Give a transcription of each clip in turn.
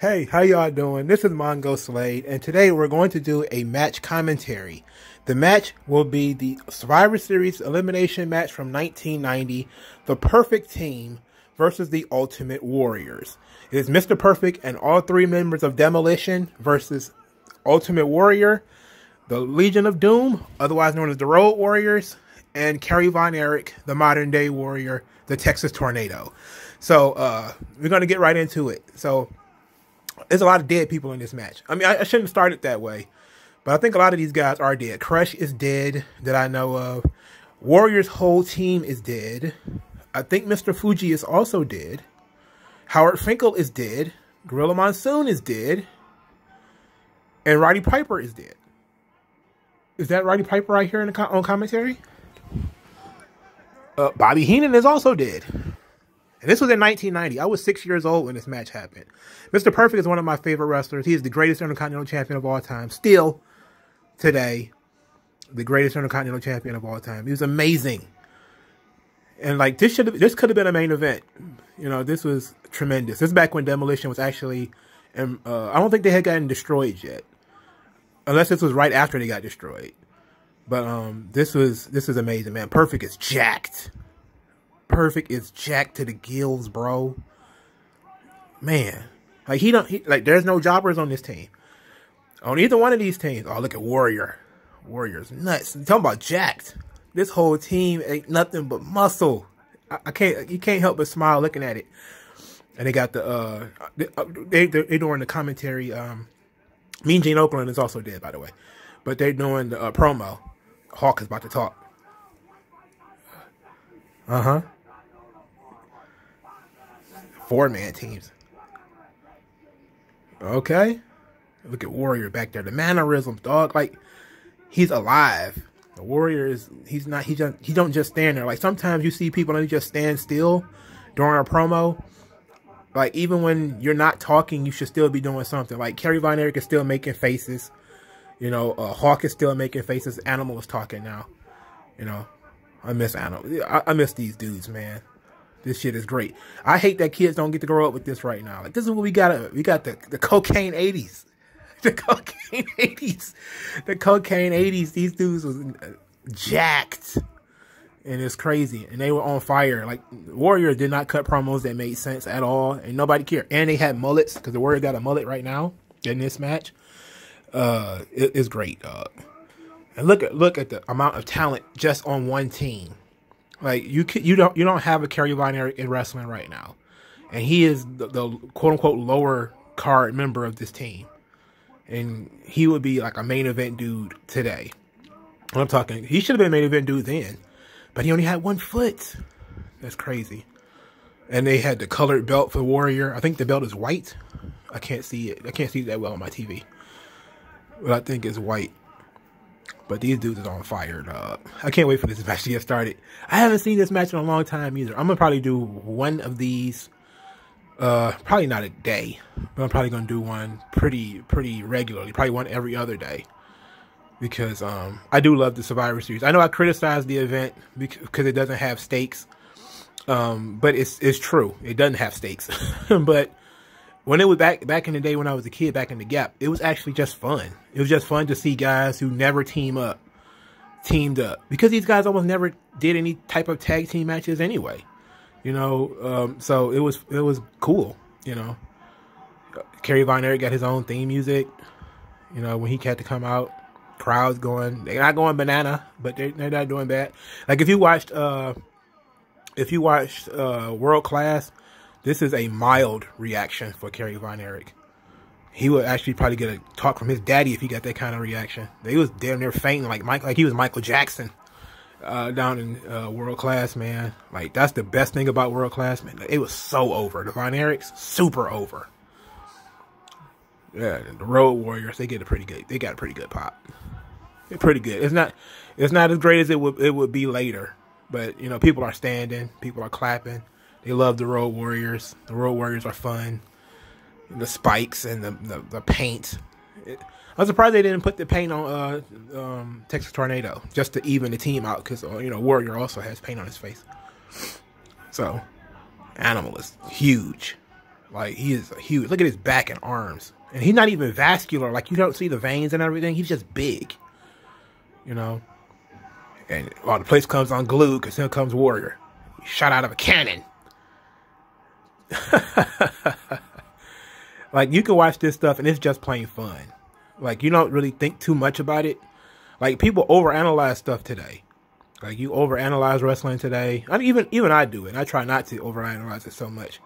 Hey, how y'all doing? This is MagMongoSlade, and today we're going to do a match commentary. The match will be the Survivor Series elimination match from 1990, The Perfect Team versus the Ultimate Warriors. It is Mr. Perfect and all three members of Demolition versus Ultimate Warrior, the Legion of Doom, otherwise known as the Road Warriors, and Kerry Von Erich, the modern day warrior, the Texas Tornado. So, we're going to get right into it. So, there's a lot of dead people in this match. I mean, I shouldn't have started that way, but I think a lot of these guys are dead. Crush is dead that I know of. Warriors' whole team is dead. I think Mr. Fuji is also dead. Howard Finkel is dead. Gorilla Monsoon is dead. And Roddy Piper is dead. Is that Roddy Piper right here on commentary? Bobby Heenan is also dead. And this was in 1990. I was 6 years old when this match happened. Mr. Perfect is one of my favorite wrestlers. He is the greatest Intercontinental Champion of all time. Still, today, the greatest Intercontinental Champion of all time. He was amazing. And like this could have been a main event. You know, this was tremendous. This is back when Demolition was actually, I don't think they had gotten destroyed yet. Unless this was right after they got destroyed. But this is amazing, man. Perfect is jacked. Perfect is jacked to the gills, bro. Man, like there's no jobbers on this team. On either one of these teams. Oh, look at Warrior. Warrior's nuts. I'm talking about jacked. This whole team ain't nothing but muscle. You can't help but smile looking at it. And they got they doing the commentary. Mean Gene Okerlund is also dead, by the way. But they're doing the promo. Hawk is about to talk. Uh-huh. 4-man teams. Okay. Look at Warrior back there. The mannerisms, dog. Like, he's alive. The Warrior is, he don't just stand there. Like, sometimes you see people that just stand still during a promo. Like, even when you're not talking, you should still be doing something. Like, Kerry Von Erich is still making faces. You know, Hawk is still making faces. Animal is talking now. You know, I miss Animal. I miss these dudes, man. This shit is great. I hate that kids don't get to grow up with this right now. Like, this is what we got. We got the cocaine 80s. The cocaine 80s. The cocaine 80s. These dudes was jacked. And it's crazy. And they were on fire. Like, Warrior did not cut promos that made sense at all. And nobody cared. And they had mullets. Because the Warrior got a mullet right now in this match. It's great, dog. And look at the amount of talent just on one team. Like, you don't have a Kerry Von Erich in wrestling right now, and he is the quote unquote lower card member of this team, and he would be like a main event dude today. I'm talking, he should have been a main event dude then, but he only had 1 foot. That's crazy. And they had the colored belt for Warrior. I think the belt is white. I can't see it. I can't see it that well on my TV, but I think it's white. But these dudes is on fire, dog. I can't wait for this match to get started. I haven't seen this match in a long time either. I'm going to probably do one of these, probably not a day, but I'm probably going to do one pretty regularly. Probably one every other day. Because I do love the Survivor Series. I know I criticized the event because it doesn't have stakes. But it's true. It doesn't have stakes. But when it was back in the day when I was a kid, back in the Gap, it was actually just fun. It was just fun to see guys who never teamed up. Because these guys almost never did any type of tag team matches anyway. You know, so it was cool, you know. Kerry Von Erich got his own theme music. You know, when he had to come out, crowds going, they're not going banana, but they're not doing bad. Like if you watched World Class, this is a mild reaction for Kerry Von Erich. He would actually probably get a talk from his daddy if he got that kind of reaction. They was damn near fainting like he was Michael Jackson down in World Class, man. Like, that's the best thing about World Class, man. It was so over. The Von Erichs, super over. Yeah, the Road Warriors, they got a pretty good pop. They're pretty good. It's not as great as it would be later, but you know, people are standing, people are clapping. They love the Road Warriors. The Road Warriors are fun. The spikes and the paint. I'm surprised they didn't put the paint on Texas Tornado just to even the team out, because you know, Warrior also has paint on his face. So, Animal is huge. Like, he is huge. Look at his back and arms. And he's not even vascular. Like, you don't see the veins and everything. He's just big. You know? And the place comes unglued because here comes Warrior. He shot out of a cannon. Like, you can watch this stuff and it's just plain fun. Like, you don't really think too much about it. Like, people overanalyze stuff today. Like, you overanalyze wrestling today. I mean, even I do it. I try not to overanalyze it so much.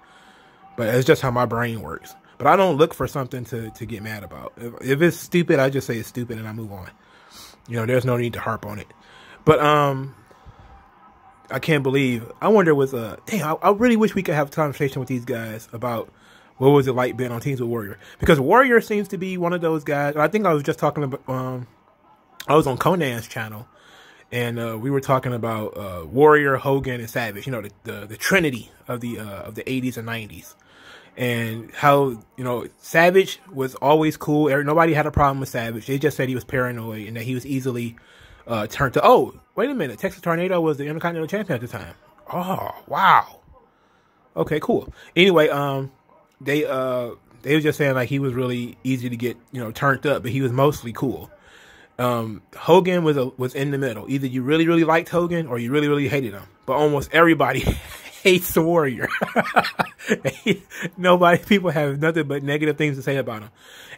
But it's just how my brain works. But I don't look for something to get mad about. If it's stupid, I just say it's stupid and I move on. You know, there's no need to harp on it. But, I can't believe, I wonder I really wish we could have a conversation with these guys about what was it like being on teams with Warrior. Because Warrior seems to be one of those guys, and I think I was just talking about, I was on Conan's channel, and we were talking about Warrior, Hogan, and Savage, you know, the trinity of the 80s and 90s. And how, you know, Savage was always cool. Nobody had a problem with Savage. They just said he was paranoid and that he was easily turned to, oh, wait a minute, Texas Tornado was the Intercontinental Champion at the time. Oh, wow. Okay, cool. Anyway, they were just saying like he was really easy to get, you know, turned up, but he was mostly cool. Hogan was in the middle. Either you really, really liked Hogan or you really, really hated him. But almost everybody hates the Warrior. People have nothing but negative things to say about him.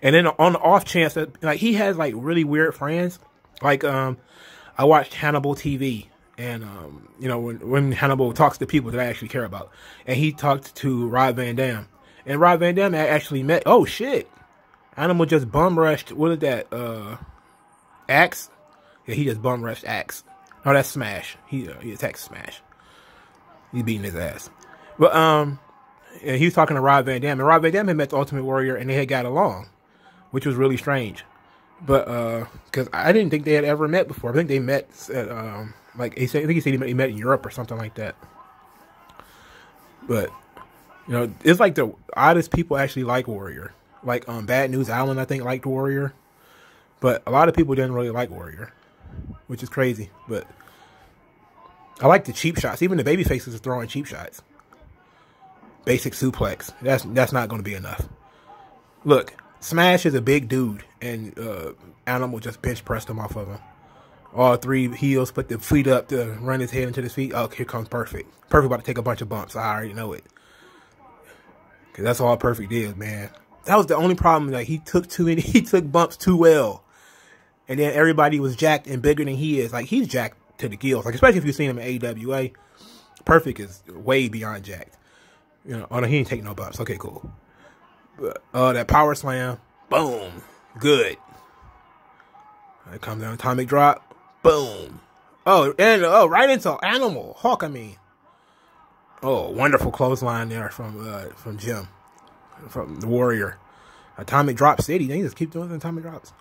And then on the off chance that, like, he has like really weird friends. Like, I watched Hannibal TV, and you know, when Hannibal talks to people that I actually care about, and he talked to Rob Van Dam, and Rob Van Dam actually met. Oh shit! Animal just bum rushed. What is that? Axe? Yeah, he just bum rushed Axe. No, that's Smash. He attacked Smash. He's beating his ass. But yeah, he was talking to Rob Van Dam, and Rob Van Dam had met the Ultimate Warrior, and they had got along, which was really strange. But because I didn't think they had ever met before. I think they met at I think he said he met in Europe or something like that. But you know, it's like the oddest people actually like Warrior. Like Bad News Allen, I think, liked Warrior, but a lot of people didn't really like Warrior, which is crazy. But I like the cheap shots. Even the baby faces are throwing cheap shots. Basic suplex. That's not going to be enough. Look. Smash is a big dude, and Animal just bench pressed him off of him. All three heels put the feet up to run his head into his feet. Oh, here comes Perfect. Perfect about to take a bunch of bumps. I already know it. Because that's all Perfect did, man. That was the only problem. Like, he took bumps too well. And then everybody was jacked and bigger than he is. Like, he's jacked to the gills. Like, especially if you've seen him in AWA. Perfect is way beyond jacked. You know, oh no, he didn't take no bumps. Okay, cool. That power slam, boom, good. It comes down, atomic drop, boom. Oh, and right into Animal Hawk. I mean, oh, wonderful clothesline there from Jim, from the Warrior. Atomic drop city. They just keep doing the atomic drops.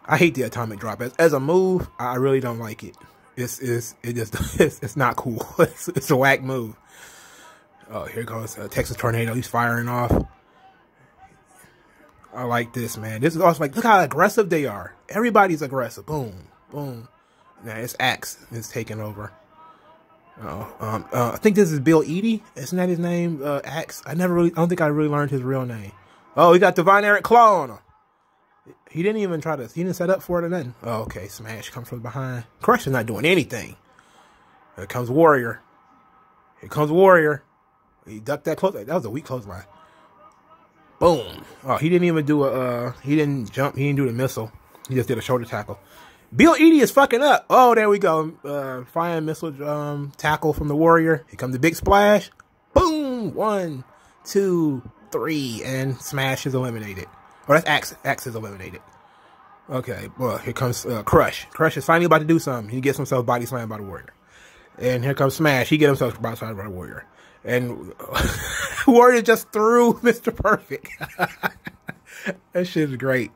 I hate the atomic drop as a move. I really don't like it. It's not cool. It's a whack move. Oh, here goes Texas Tornado. He's firing off. I like this, man. This is also like, look how aggressive they are. Everybody's aggressive. Boom, boom. Now it's Axe is taking over. I think this is Bill Eadie. Isn't that his name? Axe. I don't think I really learned his real name. Oh, he got Divine Eric Claw on him. He didn't even he didn't set up for it or nothing. Oh, okay. Smash comes from behind. Crush is not doing anything. Here comes Warrior. Here comes Warrior. He ducked that close. That was a weak clothesline. Boom. Oh, he didn't even do he didn't jump. He didn't do the missile. He just did a shoulder tackle. Bill Eadie is fucking up. Oh, there we go. Flying missile tackle from the Warrior. Here comes the big splash. Boom. 1, 2, 3. And Smash is eliminated. Oh, that's Axe. Axe is eliminated. Okay. Well, here comes Crush. Crush is finally about to do something. He gets himself body slammed by the Warrior. And here comes Smash. He gets himself body slammed by the Warrior. And Warrior just threw Mr. Perfect. That shit is great.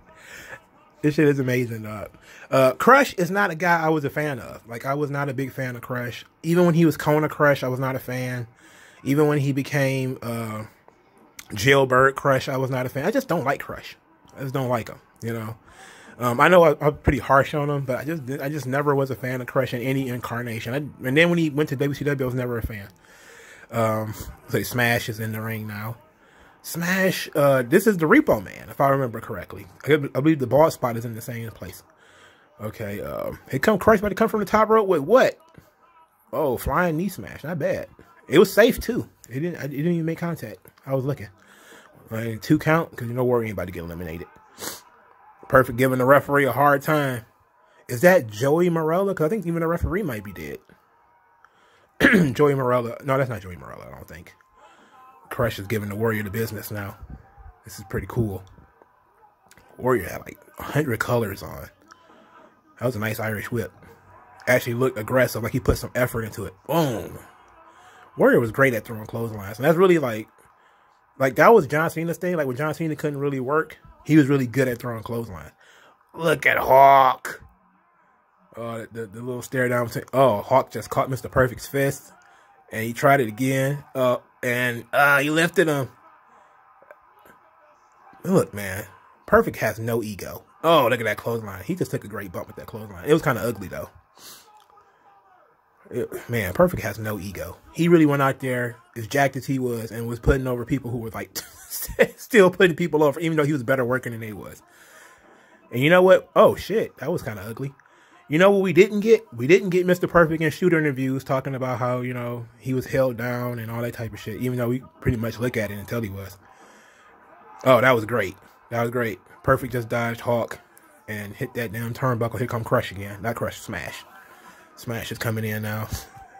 This shit is amazing, dog. Crush is not a guy I was a fan of. Like, I was not a big fan of Crush. Even when he was Kona Crush, I was not a fan. Even when he became Jailbird Crush, I was not a fan. I just don't like Crush. I just don't like him, you know. I know I'm pretty harsh on him, but I just never was a fan of Crush in any incarnation. And then when he went to WCW, I was never a fan. So Smash is in the ring now. Smash, this is the Repo Man, if I remember correctly. I believe the ball spot is in the same place. Okay, here come Crush, about to come from the top rope with what? Oh, flying knee smash, not bad. It was safe too. It didn't even make contact. I was looking. 2 count, because you know Warrior ain't about to get eliminated. Perfect giving the referee a hard time. Is that Joey Morella? Because I think even the referee might be dead. Joey Morella. No, that's not Joey Morella, I don't think. Crush is giving the Warrior the business now. This is pretty cool. Warrior had like 100 colors on. That was a nice Irish whip. Actually looked aggressive, like he put some effort into it. Boom. Warrior was great at throwing clotheslines. And that's really like that was John Cena's thing. Like when John Cena couldn't really work, he was really good at throwing clotheslines. Look at Hawk. The little stare down. Oh, Hawk just caught Mr. Perfect's fist. And he tried it again. And he lifted him. Look, man. Perfect has no ego. Oh, look at that clothesline. He just took a great bump with that clothesline. It was kind of ugly, though. Man, Perfect has no ego. He really went out there, as jacked as he was, and was putting over people who were, like, still putting people over, even though he was better working than they was. And you know what? Oh, shit. That was kind of ugly. You know what we didn't get? We didn't get Mr. Perfect in shooter interviews talking about how, you know, he was held down and all that type of shit, even though we pretty much look at it and tell he was. Oh, that was great. That was great. Perfect just dodged Hawk and hit that damn turnbuckle. Here come Crush again. Not Crush, Smash. Smash is coming in now.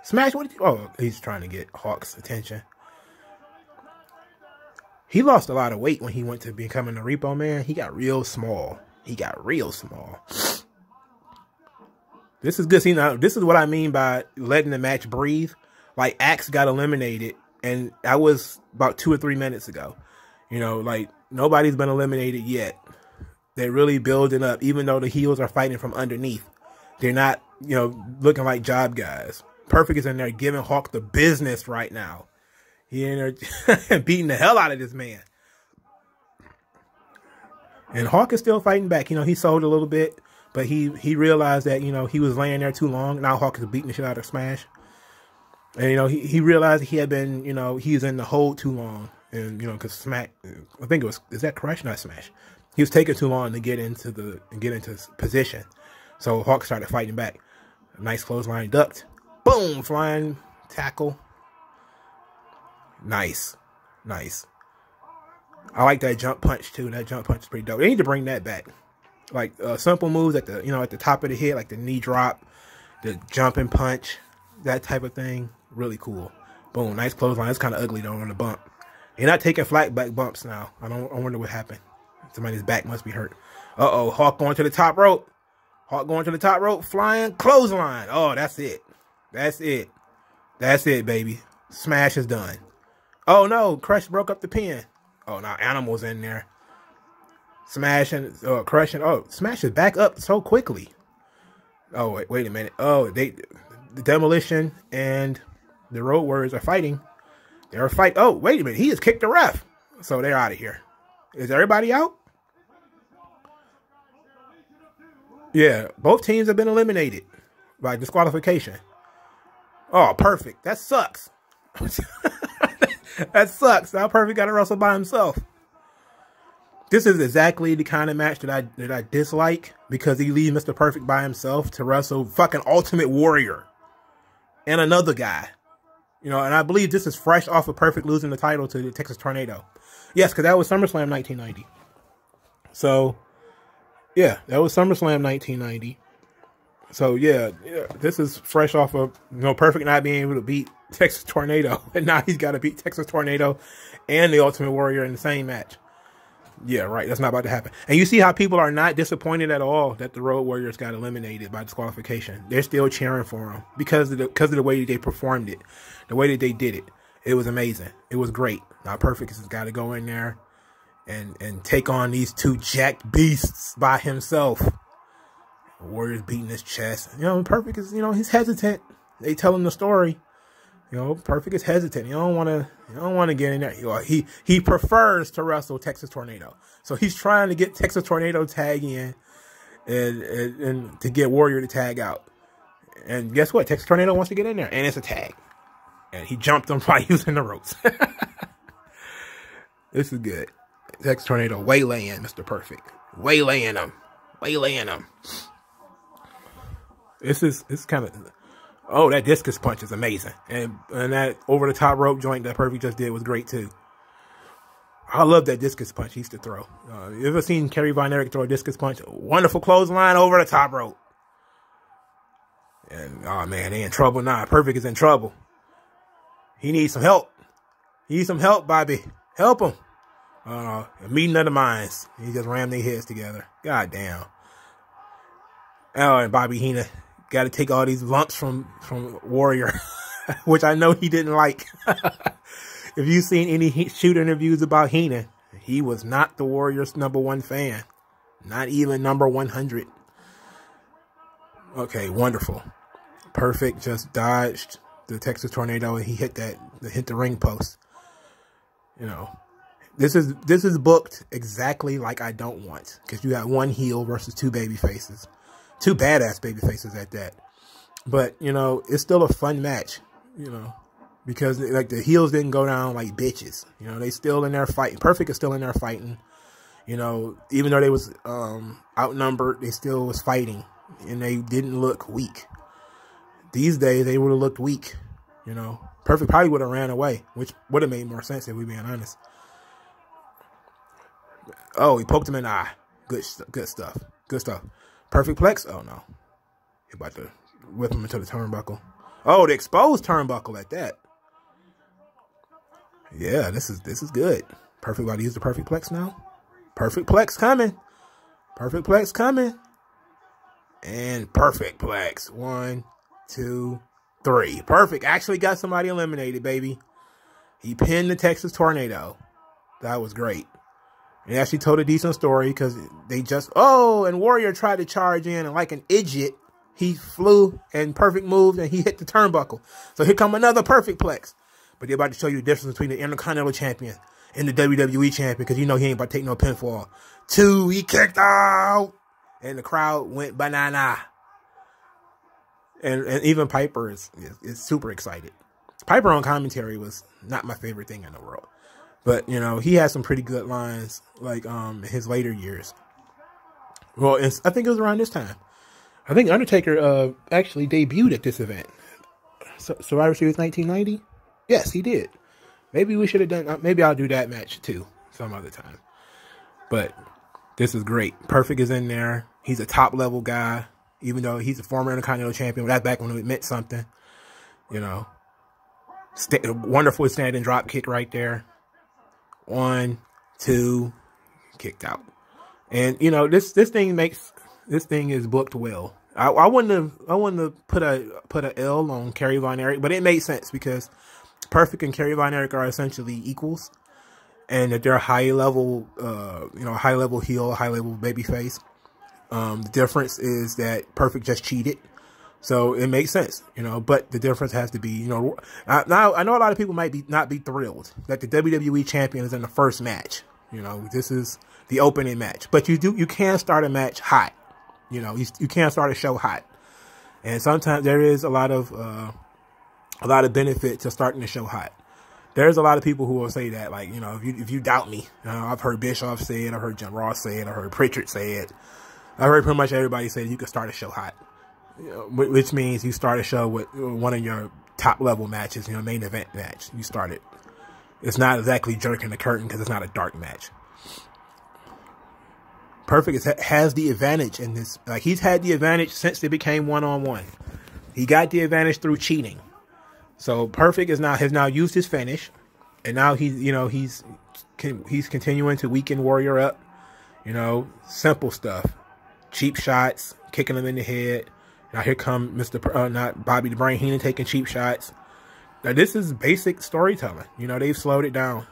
Smash, what did you... Oh, he's trying to get Hawk's attention. He lost a lot of weight when he went to becoming the Repo Man. He got real small. He got real small. This is good. See, now, this is what I mean by letting the match breathe. Like, Axe got eliminated, and that was about 2 or 3 minutes ago. You know, like, nobody's been eliminated yet. They're really building up, even though the heels are fighting from underneath. They're not, you know, looking like job guys. Perfect is in there giving Hawk the business right now. He in there beating the hell out of this man. And Hawk is still fighting back. You know, he sold a little bit, but he realized that, you know, he was laying there too long. Now Hawk is beating the shit out of Smash. And, you know, he realized he had been, you know, he was in the hold too long. And, you know, because Smash, I think it was, is that Crush? Not Smash. He was taking too long to get into position. So Hawk started fighting back. Nice clothesline ducked. Boom! Flying tackle. Nice. Nice. I like that jump punch too. That jump punch is pretty dope. They need to bring that back. Like simple moves at the, you know, at the top of the head, like the knee drop, the jumping punch, that type of thing. Really cool. Boom! Nice clothesline. It's kind of ugly though on the bump. They're not taking flat back bumps now. I wonder what happened. Somebody's back must be hurt. Uh-oh, Hawk going to the top rope. Hawk going to the top rope, flying clothesline. Oh, that's it. That's it. That's it, baby. Smash is done. Oh, no. Crush broke up the pin. Oh, now Animal's in there. Smash and Crush and... Oh, Smash is back up so quickly. Oh, wait a minute. Oh, the Demolition and the Road Warriors are fighting. They're fighting. Oh, wait a minute. He just kicked the ref. So they're out of here. Is everybody out? Yeah, both teams have been eliminated by disqualification. Oh, Perfect. That sucks. That sucks. Now Perfect got to wrestle by himself. This is exactly the kind of match that I dislike, because he leaves Mr. Perfect by himself to wrestle fucking Ultimate Warrior and another guy. You know, and I believe this is fresh off of Perfect losing the title to the Texas Tornado. Yes, because that was SummerSlam 1990. So... yeah, that was SummerSlam 1990. So, yeah, this is fresh off of, you know, Perfect not being able to beat Texas Tornado. And now he's got to beat Texas Tornado and the Ultimate Warrior in the same match. Yeah, right. That's not about to happen. And you see how people are not disappointed at all that the Road Warriors got eliminated by disqualification. They're still cheering for them because of the way that they performed it, the way that they did it. It was amazing. It was great. Now Perfect has got to go in there and take on these two jacked beasts by himself. Warrior's beating his chest. You know, Perfect is, you know, he's hesitant. They tell him the story. You know, Perfect is hesitant. You don't want to get in there. You know, he prefers to wrestle Texas Tornado. So he's trying to get Texas Tornado tag in and to get Warrior to tag out. And guess what? Texas Tornado wants to get in there, and it's a tag. And he jumped him while he was in the ropes. This is good. Texas Tornado waylaying Mr. Perfect. Waylaying him. Waylaying him. It's kind of... Oh, that discus punch is amazing. And that over-the-top rope joint that Perfect just did was great, too. I love that discus punch he used to throw. You ever seen Kerry Von Erich throw a discus punch? Wonderful clothesline over the top rope. And, oh, man, they in trouble now. Perfect is in trouble. He needs some help. He needs some help, Bobby. Help him. A meeting of the minds. He just rammed their heads together. God damn. Oh, and Bobby Heenan got to take all these lumps from Warrior, which I know he didn't like. If you've seen any shoot interviews about Heenan, he was not the Warrior's #1 fan. Not even number 100. Okay, wonderful. Perfect just dodged the Texas Tornado and he hit the ring post. You know, this is booked exactly like I don't want, because you got one heel versus two baby faces. Two badass baby faces at that. But, you know, it's still a fun match, you know, because like the heels didn't go down like bitches. You know, they still in there fighting. Perfect is still in there fighting. You know, even though they was outnumbered, they still was fighting and they didn't look weak. These days they would have looked weak, you know. Perfect probably would have ran away, which would have made more sense if we're being honest. Oh, he poked him in the eye. Good stuff. Good stuff. Perfect plex? Oh, no. He about to whip him into the turnbuckle. Oh, the exposed turnbuckle at that. Yeah, this is good. Perfect about to use the perfect plex now. Perfect plex coming. Perfect plex coming. And perfect plex. 1, 2, 3. Perfect. Actually got somebody eliminated, baby. He pinned the Texas Tornado. That was great. He actually told a decent story because they just... Oh, and Warrior tried to charge in, and like an idiot, he flew and Perfect moved, and he hit the turnbuckle. So here come another perfect plex. But they're about to show you the difference between the Intercontinental Champion and the WWE Champion, because you know he ain't about to take no pinfall. 2, he kicked out! And the crowd went banana. And even Piper is super excited. Piper on commentary was not my favorite thing in the world. But, you know, he had some pretty good lines, like, in his later years. Well, I think it was around this time. I think Undertaker actually debuted at this event. Survivor Series 1990? Yes, he did. Maybe we should have done... maybe I'll do that match, too, some other time. But this is great. Perfect is in there. He's a top-level guy, even though he's a former Intercontinental Champion. That's back when it meant something. You know. Wonderful standing drop kick right there. 1, 2, kicked out. And you know, this thing is booked well. I wouldn't have put a L on Kerry Von Erich, but it made sense because Perfect and Kerry Von Erich are essentially equals, and that they're high level heel, high level babyface. The difference is that Perfect just cheated. So it makes sense, you know, but the difference has to be, you know, now I know a lot of people might not be thrilled that the WWE champion is in the first match. You know, this is the opening match, but you can start a match hot. You know, you can start a show hot, and sometimes there is a lot of benefit to starting the show hot. There's a lot of people who will say that, like, you know, if you doubt me, I've heard Bischoff say it, I've heard Jim Ross say it, I heard Pritchard say it, I heard pretty much everybody say that you can start a show hot. You know, which means you start a show with one of your top level matches, you know, main event match. You start it. It's not exactly jerking the curtain because it's not a dark match. Perfect has the advantage in this. Like, he's had the advantage since they became one-on-one. He got the advantage through cheating. So Perfect has now used his finish, and now he's continuing to weaken Warrior up. You know, simple stuff, cheap shots, kicking him in the head. Now here come not Bobby the Brain Heenan taking cheap shots. Now this is basic storytelling. You know, they've slowed it down.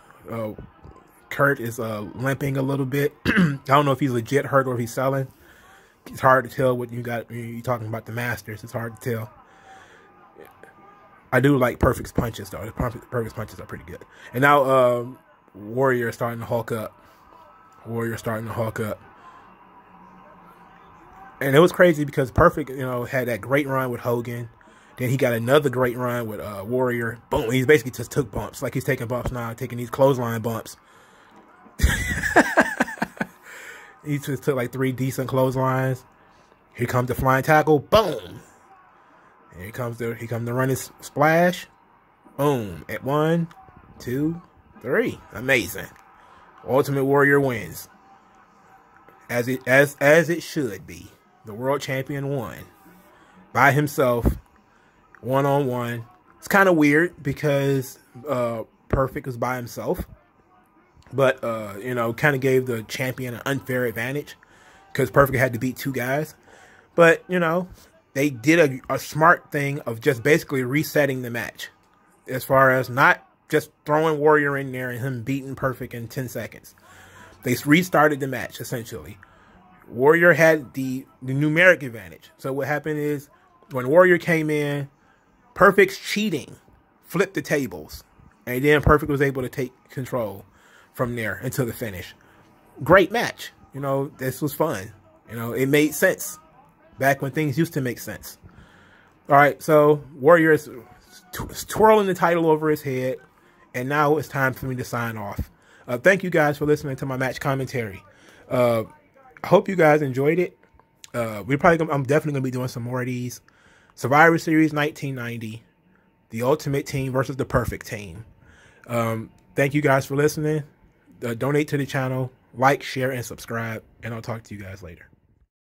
Kurt is limping a little bit. I don't know if he's legit hurt or if he's selling. It's hard to tell what you got. You're talking about the Masters. It's hard to tell. I do like Perfect's punches, though. Perfect's punches are pretty good. And now Warrior is starting to hulk up. And it was crazy because Perfect, you know, had that great run with Hogan. Then he got another great run with Warrior. Boom, he's basically just took bumps. Like he's taking bumps now, taking these clothesline bumps. He just took like 3 decent clotheslines. Here comes the flying tackle. Boom. And here comes the running splash. Boom. At 1, 2, 3. Amazing. Ultimate Warrior wins. As it should be. The world champion won. By himself. 1-on-1. It's kind of weird because Perfect was by himself. But, you know, kind of gave the champion an unfair advantage. Because Perfect had to beat 2 guys. But, you know, they did a smart thing of just basically resetting the match. As far as not just throwing Warrior in there and him beating Perfect in 10 seconds. They restarted the match, essentially. Warrior had the numeric advantage. So what happened is, when Warrior came in, Perfect's cheating flipped the tables. And then Perfect was able to take control from there until the finish. Great match. You know, this was fun. You know, it made sense. Back when things used to make sense. All right, so Warrior is twirling the title over his head. And now it's time for me to sign off. Thank you guys for listening to my match commentary. I hope you guys enjoyed it. I'm definitely going to be doing some more of these. Survivor Series 1990. The Ultimate Team versus the Perfect Team. Thank you guys for listening. Donate to the channel. Like, share, and subscribe. And I'll talk to you guys later.